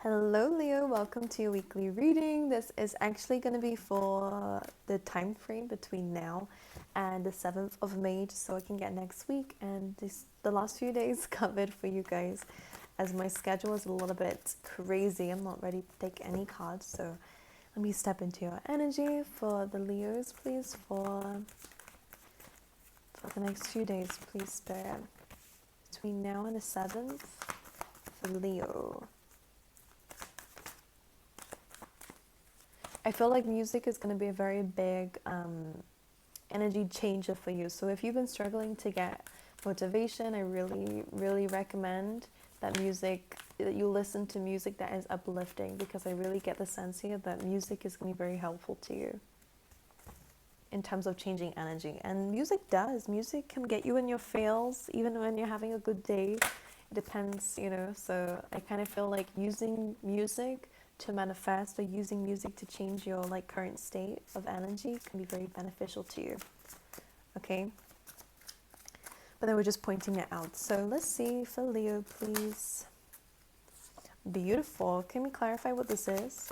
Hello, Leo. Welcome to your weekly reading. This is actually going to be for the time frame between now and the 7th of May, just so I can get next week and the last few days covered for you guys, as my schedule is a little bit crazy. I'm not ready to take any cards, so let me step into your energy for the Leos, please, for the next few days. Please, Spirit, between now and the 7th for Leo. I feel like music is going to be a very big energy changer for you. So if you've been struggling to get motivation, I really recommend that you listen to music that is uplifting, because I really get the sense here that music is going to be very helpful to you in terms of changing energy. And music can get you in your feels even when you're having a good day. It depends, so I kind of feel like using music to manifest, or using music to change your current state of energy, can be very beneficial to you. Okay, but then we're just pointing it out. So let's see for Leo, please. Beautiful. Can we clarify what this is?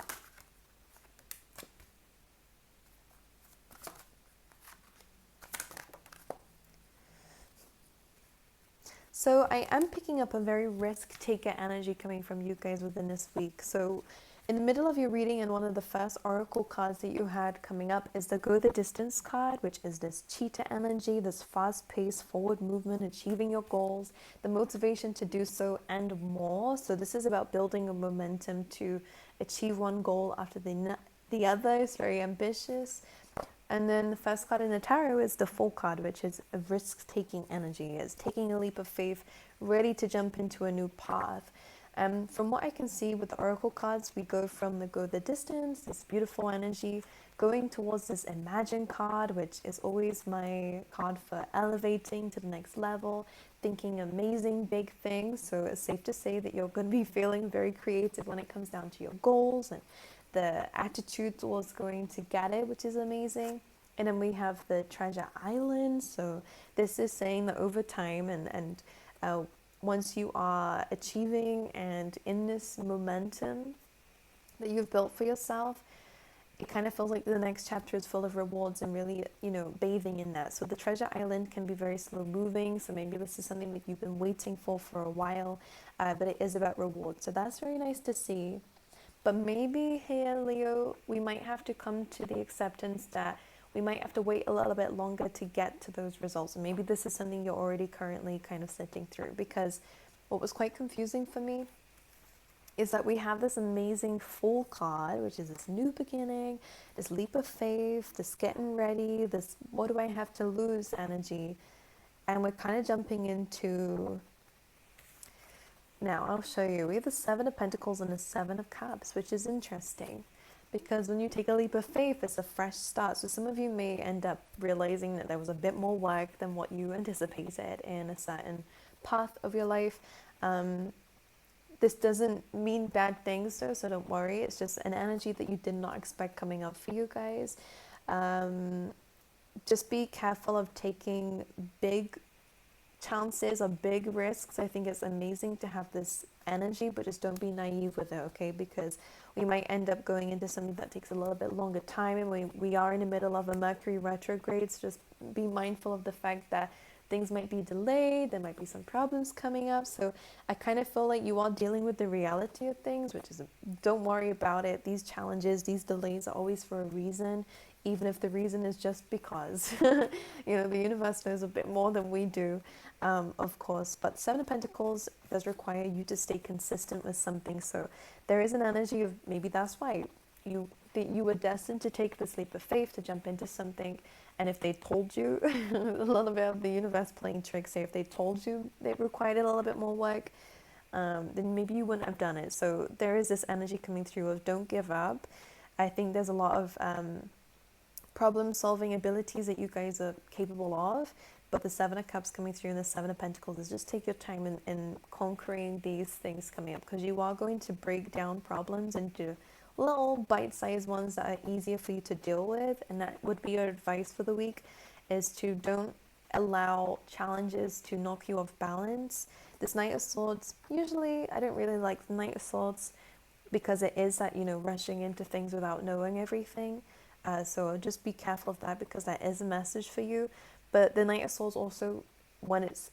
So I am picking up a very risk taker energy coming from you guys within this week. So in the middle of your reading, and one of the first oracle cards that you had coming up is the Go the Distance card, which is this cheetah energy, this fast-paced forward movement, achieving your goals, the motivation to do so, and more. So this is about building a momentum to achieve one goal after the other. It's very ambitious. And then the first card in the tarot is the Fool card, which is a risk-taking energy. It's taking a leap of faith, ready to jump into a new path. From what I can see with the oracle cards, we go from the Go the Distance, this beautiful energy, going towards this Imagine card, which is always my card for elevating to the next level, thinking amazing big things. So it's safe to say that you're going to be feeling very creative when it comes down to your goals, and the attitude towards going to get it, which is amazing. And then we have the Treasure Island. So this is saying that over time and once you are achieving and in this momentum that you've built for yourself, it kind of feels like the next chapter is full of rewards and really, bathing in that. So the Treasure Island can be very slow moving. So maybe this is something that you've been waiting for a while, but it is about rewards. So that's very nice to see. But maybe here, Leo, we might have to come to the acceptance that we might have to wait a little bit longer to get to those results. And maybe this is something you're already currently kind of sifting through, because what was quite confusing for me is that we have this amazing Fool card, which is this new beginning, this leap of faith, this getting ready, this what do I have to lose energy. And we're kind of jumping into... Now, I'll show you. We have the Seven of Pentacles and the Seven of Cups, which is interesting, because when you take a leap of faith, it's a fresh start. So some of you may end up realizing that there was a bit more work than what you anticipated in a certain path of your life. This doesn't mean bad things, though, so don't worry. It's just an energy that you did not expect coming up for you guys. Just be careful of taking big chances or big risks. I think it's amazing to have this energy, but just don't be naive with it, okay? Because we might end up going into something that takes a little bit longer time, and we are in the middle of a Mercury retrograde, so just be mindful of the fact that things might be delayed, there might be some problems coming up. So I kind of feel like you are dealing with the reality of things, which is, don't worry about it. These challenges, these delays are always for a reason, even if the reason is just because the universe knows a bit more than we do, of course. But Seven of Pentacles does require you to stay consistent with something. So there is an energy of maybe that's why you were destined to take this leap of faith, to jump into something. And if they told you, a little bit of the universe playing tricks here, if they told you it required a little bit more work, then maybe you wouldn't have done it. So there is this energy coming through of don't give up. I think there's a lot of problem-solving abilities that you guys are capable of, but the Seven of Cups coming through and the Seven of Pentacles is just take your time in conquering these things coming up, because you are going to break down problems into little bite-sized ones that are easier for you to deal with. And that would be your advice for the week, is to don't allow challenges to knock you off balance. This Knight of Swords, usually I don't really like the Knight of Swords because it is that, rushing into things without knowing everything. So just be careful of that, because that is a message for you. But the Knight of Swords also, when it's,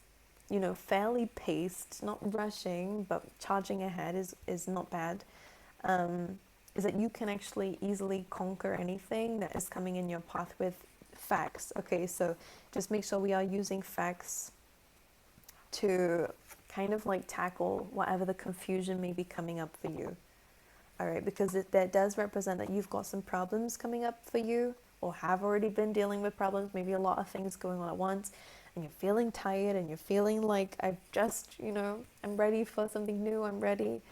fairly paced, not rushing, but charging ahead is not bad. Is that you can actually easily conquer anything that is coming in your path with facts. Okay, so just make sure we are using facts to kind of like tackle whatever the confusion may be coming up for you. All right, because that does represent that you've got some problems coming up for you, or have already been dealing with problems, maybe a lot of things going on at once, and you're feeling tired, and you're feeling like, I've just, I'm ready for something new, I'm ready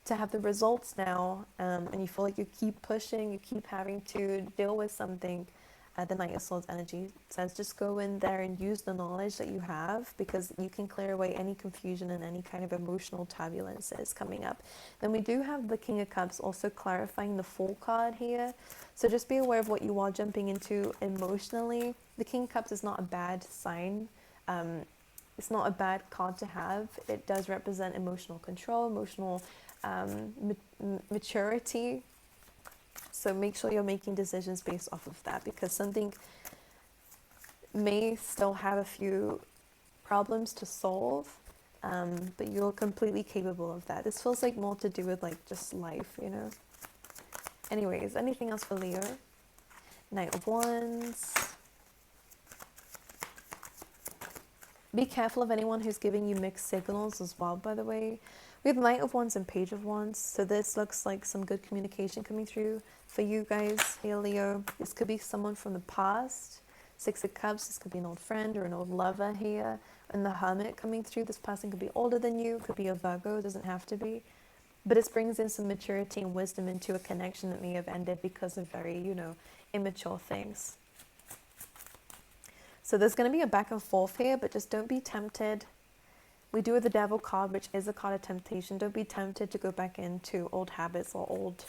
to have the results now, and you feel like you keep pushing, you keep having to deal with something. The Knight of Swords energy says just go in there and use the knowledge that you have, because you can clear away any confusion and any kind of emotional turbulences coming up. Then we do have the King of Cups also clarifying the Fool card here. So just be aware of what you are jumping into emotionally. The King of Cups is not a bad sign. It's not a bad card to have. It does represent emotional control, emotional maturity. So make sure you're making decisions based off of that, because something may still have a few problems to solve, but you're completely capable of that. This feels like more to do with like just life, Anyways, anything else for Leo? Knight of Wands. Be careful of anyone who's giving you mixed signals as well, by the way. We have Knight of Wands and Page of Wands, so this looks like some good communication coming through for you guys here, Leo. This could be someone from the past. Six of Cups, this could be an old friend or an old lover here. And the Hermit coming through, this person could be older than you, could be a Virgo, doesn't have to be. But it brings in some maturity and wisdom into a connection that may have ended because of very, immature things. So there's going to be a back and forth here, but just don't be tempted. We do have the Devil card, which is a card of temptation. Don't be tempted to go back into old habits or old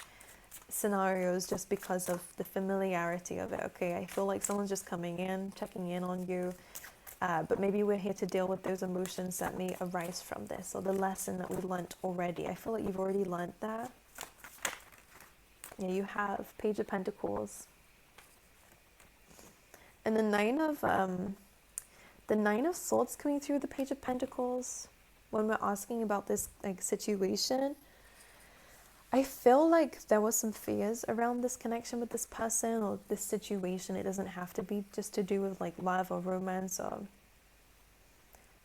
scenarios just because of the familiarity of it. Okay, I feel like someone's just coming in, checking in on you, but maybe we're here to deal with those emotions that may arise from this, or the lesson that we learnt already. I feel like you've already learnt that. Yeah, you have Page of Pentacles. And the Nine of Swords coming through the Page of Pentacles, when we're asking about this like situation, I feel like there was some fears around this connection with this person or this situation. It doesn't have to be just to do with like love or romance, or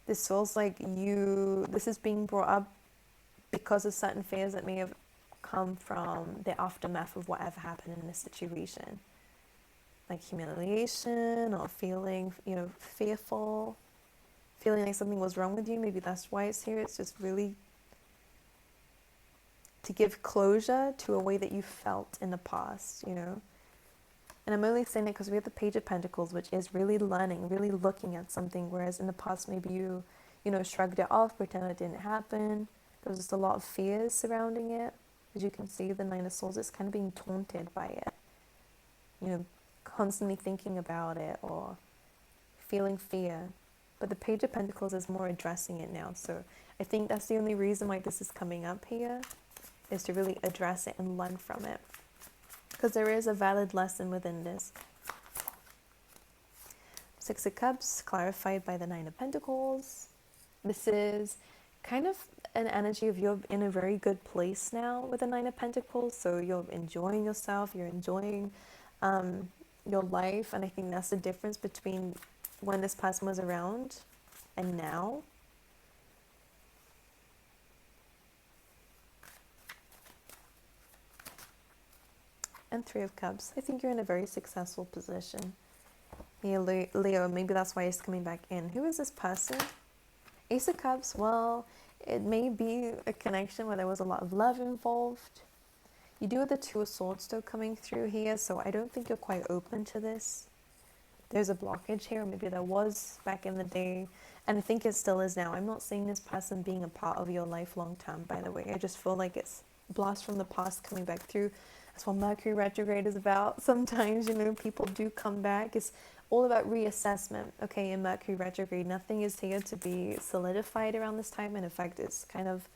this feels like this is being brought up because of certain fears that may have come from the aftermath of whatever happened in this situation. Like humiliation, or feeling, fearful, feeling like something was wrong with you. Maybe that's why it's here. It's just really to give closure to a way that you felt in the past, And I'm only saying it because we have the Page of Pentacles, which is really learning, really looking at something, whereas in the past maybe you shrugged it off, pretend it didn't happen. There was just a lot of fears surrounding it. As you can see, the Nine of Swords is kind of being taunted by it. Constantly thinking about it or feeling fear. But the Page of Pentacles is more addressing it now. So I think that's the only reason why this is coming up here, is to really address it and learn from it. Because there is a valid lesson within this. Six of Cups, clarified by the Nine of Pentacles. This is kind of an energy of you're in a very good place now with the Nine of Pentacles. So you're enjoying yourself, you're enjoying your life, and I think that's the difference between when this person was around and now. And Three of Cups. I think you're in a very successful position. Yeah, Leo, maybe that's why it's coming back in. Who is this person? Ace of Cups, well, it may be a connection where there was a lot of love involved. You do have the Two of Swords still coming through here, so I don't think you're quite open to this. There's a blockage here, maybe there was back in the day, and I think it still is now. I'm not seeing this person being a part of your life long term, by the way. I just feel like it's blast from the past coming back through. That's what Mercury retrograde is about. Sometimes, people do come back. It's all about reassessment. Okay, in Mercury retrograde, nothing is here to be solidified around this time, and in fact, it's kind of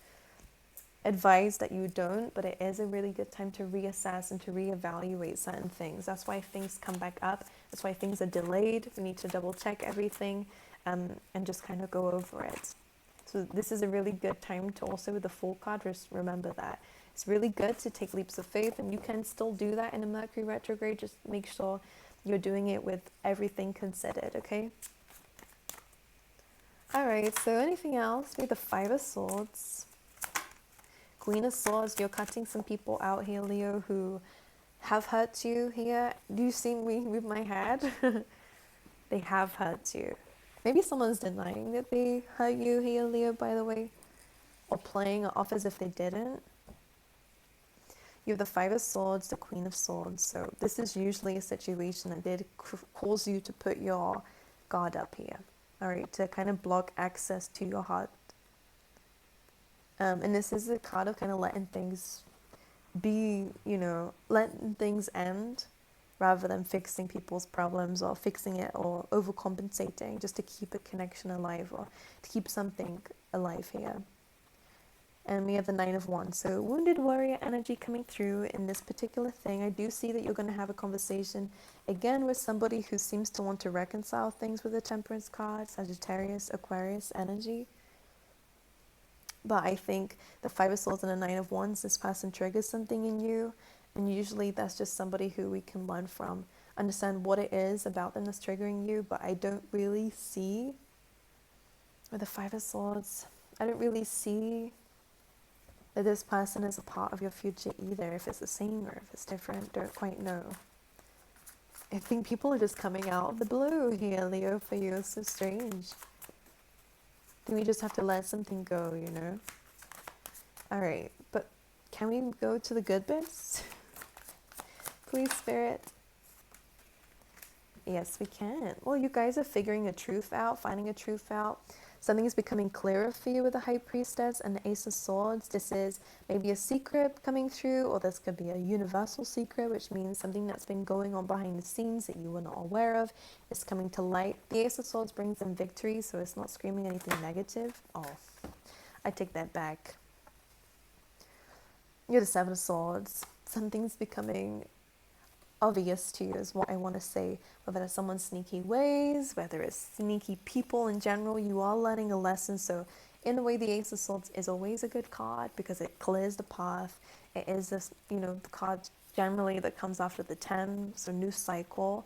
advise that you don't, but it is a really good time to reassess and to reevaluate certain things. That's why things come back up. That's why things are delayed. We need to double check everything, and just kind of go over it. So this is a really good time to also, with the Fool card, just remember that. It's really good to take leaps of faith, and you can still do that in a Mercury retrograde. Just make sure you're doing it with everything considered, okay? Alright, so anything else? We have the Five of Swords. Queen of Swords, you're cutting some people out here, Leo, who have hurt you here. Do you see me move my head? They have hurt you. Maybe someone's denying that they hurt you here, Leo, by the way, or playing it off as if they didn't. You have the Five of Swords, the Queen of Swords. So this is usually a situation that did cause you to put your guard up here. All right, to kind of block access to your heart. And this is a card of kind of letting things be, letting things end rather than fixing people's problems or fixing it or overcompensating just to keep a connection alive or to keep something alive here. And we have the Nine of Wands. So wounded warrior energy coming through in this particular thing. I do see that you're going to have a conversation again with somebody who seems to want to reconcile things with the Temperance card, Sagittarius, Aquarius energy. But I think the Five of Swords and the Nine of Wands, this person triggers something in you. And usually that's just somebody who we can learn from, understand what it is about them that's triggering you. But I don't really see, with the Five of Swords, I don't really see that this person is a part of your future either. If it's the same or if it's different, don't quite know. I think people are just coming out of the blue here, Leo, for you. It's so strange. I think we just have to let something go, Alright, but can we go to the good bits? Please, Spirit. Yes, we can. Well, you guys are figuring a truth out, finding a truth out. Something is becoming clearer for you with the High Priestess and the Ace of Swords. This is maybe a secret coming through, or this could be a universal secret, which means something that's been going on behind the scenes that you were not aware of is coming to light. The Ace of Swords brings them victory, so it's not screaming anything negative. Oh, I take that back. You're the Seven of Swords. Something's becoming obvious to you is what I want to say. Whether it's someone's sneaky ways, whether it's sneaky people in general, you are learning a lesson. So in a way, the Ace of Swords is always a good card because it clears the path. It is this, the card generally that comes after the 10, so new cycle.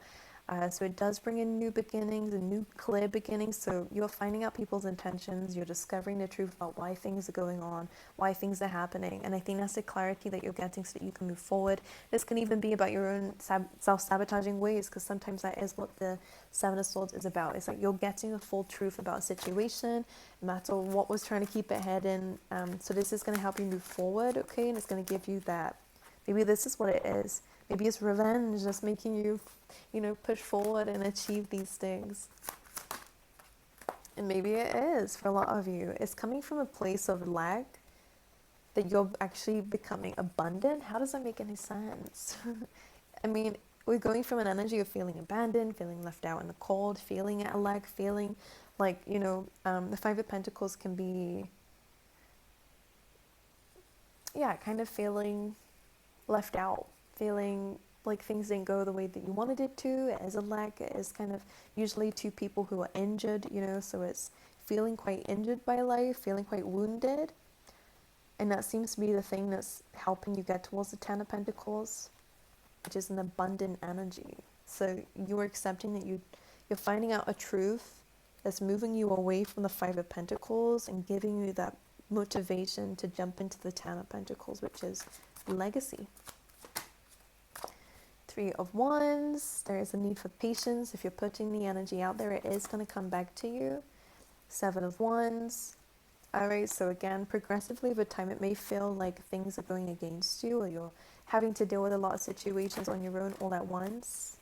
So it does bring in new beginnings and new clear beginnings. So you're finding out people's intentions. You're discovering the truth about why things are going on, why things are happening. And I think that's the clarity that you're getting so that you can move forward. This can even be about your own self-sabotaging ways, because sometimes that is what the Seven of Swords is about. It's like you're getting the full truth about a situation, no matter what was trying to keep it hidden. So this is going to help you move forward, okay? And it's going to give you that. Maybe this is what it is. Maybe it's revenge, just making you, push forward and achieve these things. And maybe it is for a lot of you. It's coming from a place of lack that you're actually becoming abundant. How does that make any sense? I mean, we're going from an energy of feeling abandoned, feeling left out in the cold, feeling at a lack, feeling like, the Five of Pentacles can be, kind of feeling left out, feeling like things didn't go the way that you wanted it to. It is a lack. It is kind of usually two people who are injured, so it's feeling quite injured by life, feeling quite wounded. And that seems to be the thing that's helping you get towards the Ten of Pentacles, which is an abundant energy. So you're accepting that you're finding out a truth that's moving you away from the Five of Pentacles and giving you that motivation to jump into the Ten of Pentacles, which is legacy. Three of Wands, there is a need for patience. If you're putting the energy out there, it is going to come back to you. Seven of Wands. Alright, so again, progressively over time, it may feel like things are going against you, or you're having to deal with a lot of situations on your own all at once.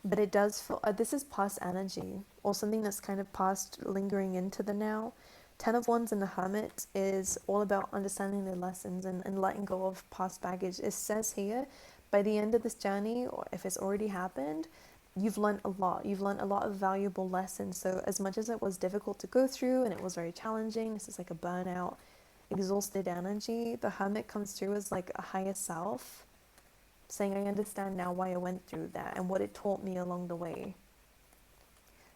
But it does feel, this is past energy, or something that's kind of past lingering into the now. Ten of Wands and the Hermit is all about understanding the lessons and letting go of past baggage. It says here, by the end of this journey, or if it's already happened, you've learned a lot. You've learned a lot of valuable lessons. So as much as it was difficult to go through and it was very challenging, this is like a burnout, exhausted energy. The Hermit comes through as like a higher self, saying, I understand now why I went through that and what it taught me along the way.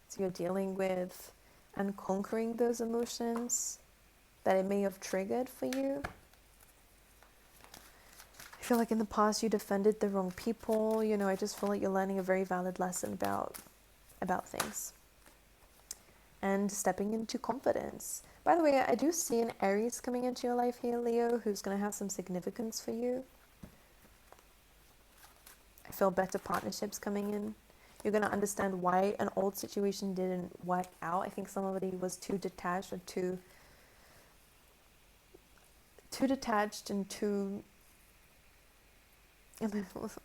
So you're dealing with and conquering those emotions that it may have triggered for you. I feel like in the past you defended the wrong people. You know, I just feel like you're learning a very valid lesson about things. And stepping into confidence. By the way, I do see an Aries coming into your life here, Leo, who's going to have some significance for you. I feel better partnerships coming in. You're going to understand why an old situation didn't work out. I think somebody was too detached or too detached and too...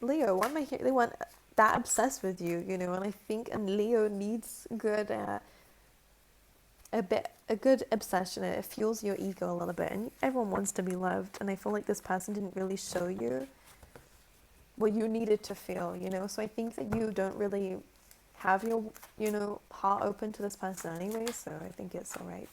Leo, why am I here? They want that obsessed with you, you know, and I think and Leo needs good... a good obsession. It fuels your ego a little bit, and everyone wants to be loved, and I feel like this person didn't really show you what you needed to feel, you know. So I think that you don't really have your, you know, heart open to this person anyway, so I think it's all right.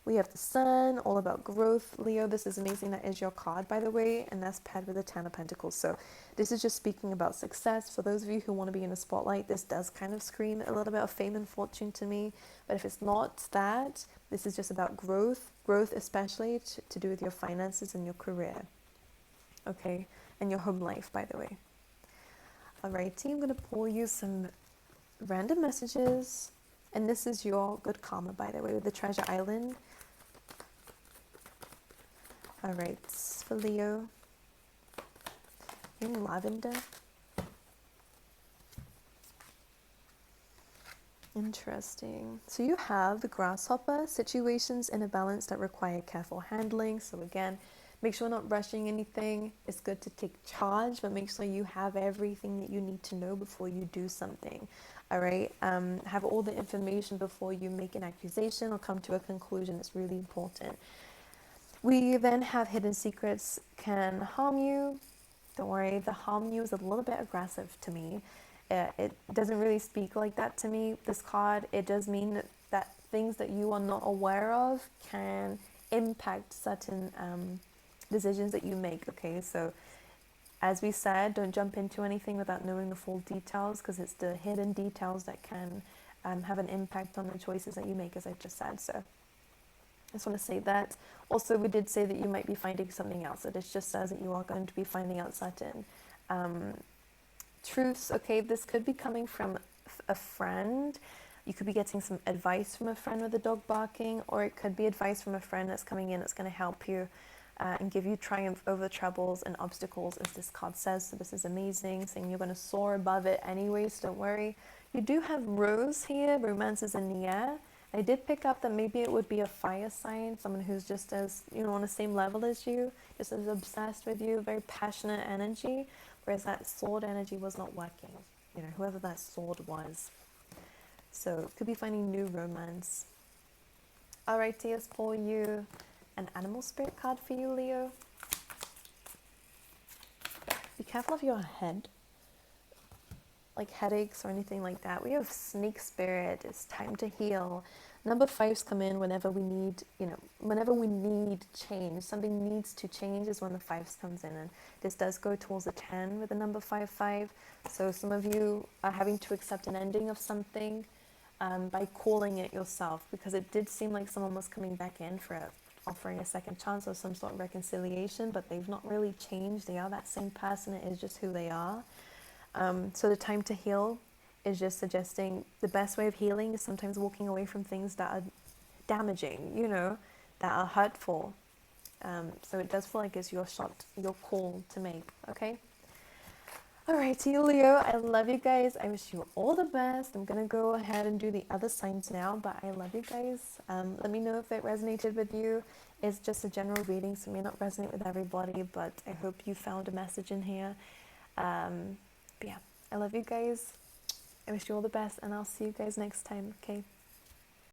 We have the Sun, all about growth. Leo, this is amazing. That is your card, by the way, and that's paired with the Ten of Pentacles. So this is just speaking about success. For those of you who want to be in the spotlight, this does kind of scream a little bit of fame and fortune to me. But if it's not that, this is just about growth. Growth especially to do with your finances and your career. Okay? And your home life, by the way. Alrighty, I'm going to pull you some random messages. And this is your good karma, by the way, with the Treasure Island. Alright, for Leo, in lavender. Interesting. So you have the grasshopper, situations in a balance that require careful handling. So again, make sure you're not rushing anything. It's good to take charge, but make sure you have everything that you need to know before you do something. All right. Have all the information before you make an accusation or come to a conclusion. It's really important. We then have hidden secrets can harm you. Don't worry, the harm you is a little bit aggressive to me. It doesn't really speak like that to me, this card. It does mean that things that you are not aware of can impact certain decisions that you make, okay? So as we said, don't jump into anything without knowing the full details, because it's the hidden details that can have an impact on the choices that you make, as I just said. So I just want to say that. Also, we did say that you might be finding something else. So this just says that you are going to be finding out certain truths. Okay, this could be coming from a friend. You could be getting some advice from a friend with a dog barking, or it could be advice from a friend that's coming in that's going to help you and give you triumph over troubles and obstacles, as this card says. So this is amazing, saying you're going to soar above it anyways, don't worry. You do have Rose here, romance is in the air. I did pick up that maybe it would be a fire sign, someone who's just as, you know, on the same level as you, just as obsessed with you, very passionate energy, whereas that sword energy was not working, you know, whoever that sword was. So could be finding new romance. Alright, let's pull you an animal spirit card for you, Leo. Be careful of your head, like headaches or anything like that. We have snake spirit. It's time to heal. Number 5s come in whenever we need, you know, whenever we need change. Something needs to change is when the 5s comes in, and this does go towards the 10 with the number 5-5. So some of you are having to accept an ending of something by calling it yourself, because it did seem like someone was coming back in for offering a second chance or some sort of reconciliation, but they've not really changed. They are that same person. It is just who they are. So the time to heal is just suggesting the best way of healing is sometimes walking away from things that are damaging, you know, that are hurtful. So it does feel like it's your shot, your call to make, okay? Alrighty, Leo, I love you guys. I wish you all the best. I'm going to go ahead and do the other signs now, but I love you guys. Let me know if it resonated with you. It's just a general reading, so it may not resonate with everybody, but I hope you found a message in here. But yeah, I love you guys. I wish you all the best, and I'll see you guys next time, okay?